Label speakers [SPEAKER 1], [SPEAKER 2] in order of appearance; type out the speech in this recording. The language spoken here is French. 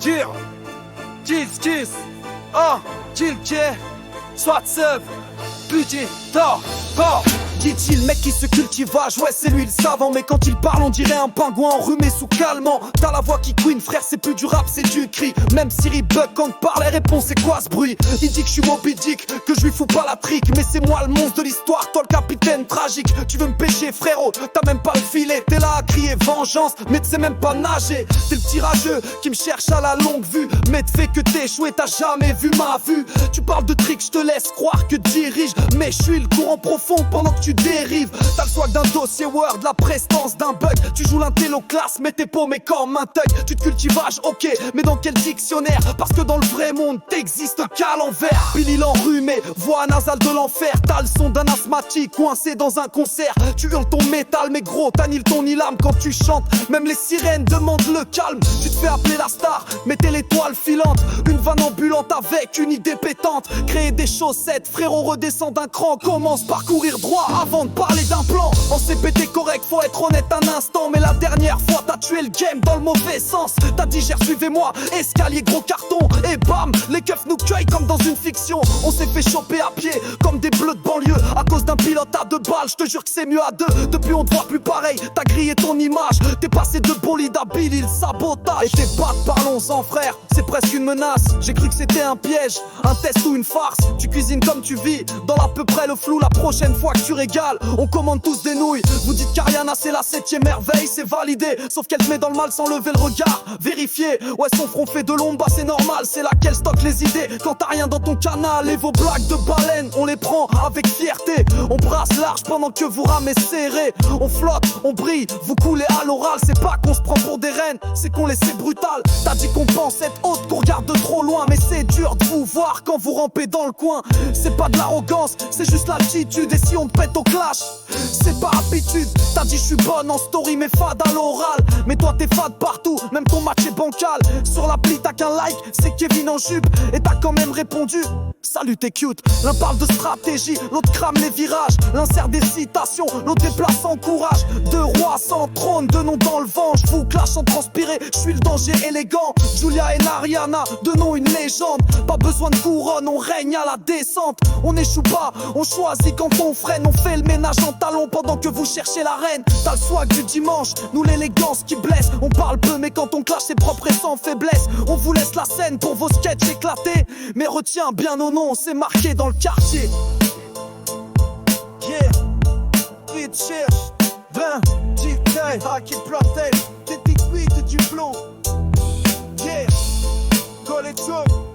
[SPEAKER 1] Yeah, kiss, oh, chill, soit seul, budget, tort, dit-il, mec qui se cultivage, ouais c'est lui le savant. Mais quand il parle on dirait un pingouin enrhumé sous calmant. T'as la voix qui couine frère, c'est plus du rap, c'est du cri. Même Siri bug quand parle, elle répond c'est quoi ce bruit. Il dit que je suis Moby Dick, que je lui fous pas la trique. Mais c'est moi le monstre de l'histoire, toi le capitaine tragique. Tu veux me pêcher frérot, t'as même pas le filet. T'es là à crier vengeance, mais tu sais même pas nager. T'es le petit rageux qui me cherche à la longue vue. Mais te fait que t'échouer, t'as jamais vu ma vue. Tu parles de tricks, je te laisse croire que dirige. Mais je suis le courant profond pendant que tu dérives. T'as le swag d'un dossier Word, la prestance d'un bug. Tu joues l'intello classe, mais t'es paumé comme un thug. Tu te cultivages, ok, mais dans quel dictionnaire? Parce que dans le vrai monde, t'existes qu'à l'envers. Billy l'enrhumé, voix nasale de l'enfer. T'as le son d'un asthmatique coincé dans un concert. Tu hurles ton métal, mais gros, t'as ni le ton ni l'âme quand tu chantes. Même les sirènes demandent le calme. Tu te fais appeler la star, mais t'es l'étoile filante. Une vanne ambulante avec une idée pétante. Créer des chaussettes, frérot redescend d'un cran. Commence par courir droit avant de parler d'un plan. En CPT correct, faut être honnête un instant. Mais la dernière fois t'as tué le game dans le mauvais sens. T'as dit suivez-moi, escalier gros carton. Et bam, les keufs nous cueillent comme dans une fiction. On s'est fait choper à pied comme des bleus de banlieue. À cause d'un pilote à 2 balles, je te jure que c'est mieux à 2. Depuis on te voit plus pareil, t'as grillé ton image. T'es passé de bolide à Billy le sabotage. Et tes pattes, parlons-en frère, c'est presque une menace. J'ai cru que c'était un piège, un test ou une farce. Tu cuisines comme tu vis, dans l'à peu près le flou. La prochaine fois que tu régales, on commande tous des nouilles. Vous dites qu'Ariana c'est la 7ème merveille, c'est validé. Sauf qu'elle te met dans le mal sans lever le regard. Vérifier, ouais son front fait de l'ombre, bah c'est normal. C'est là qu'elle stocke les idées quand t'as rien dans ton canal. Et vos blagues de baleine, on les prend avec fierté. On brasse large pendant que vous ramez serré. On flotte, on brille, vous coulez à l'oral. C'est pas qu'on se prend pour des reines, c'est qu'on laisse brutal. T'as dit qu'on pense être haute, qu'on regarde de trop loin. Mais c'est dur de vous voir quand vous rampez dans le coin. C'est pas de l'arrogance, c'est juste l'attitude. Et si on te pète au clash, c'est pas habitude. T'as dit je suis bonne en story mais fade à l'oral. Mais toi t'es fade partout, même ton match est bancal. Sur l'appli t'as qu'un like, c'est Kevin en jupe. Et t'as quand même répondu salut t'es cute. L'un parle de stratégie, l'autre crame les virages. L'un sert des citations, l'autre déplace en courage. 2 rois sans trône, 2 noms dans le vent. Je vous clash sans transpirer, je suis le danger élégant. Julia et Ariana, 2 noms une légende. Pas besoin de couronne, on règne à la descente. On échoue pas, on choisit quand on freine. On fait le ménage en talons pendant que vous cherchez la reine. T'as le swag du dimanche, nous l'élégance qui blesse. On parle peu mais quand on clash c'est propre et sans faiblesse. On vous laisse la scène pour vos sketchs éclatés. Mais retiens bien nos noms, c'est marqué dans le quartier. Yeah, vite cherche 20, 10 tailles, qui plantait, des petites de du plomb. Yeah, go les trucs.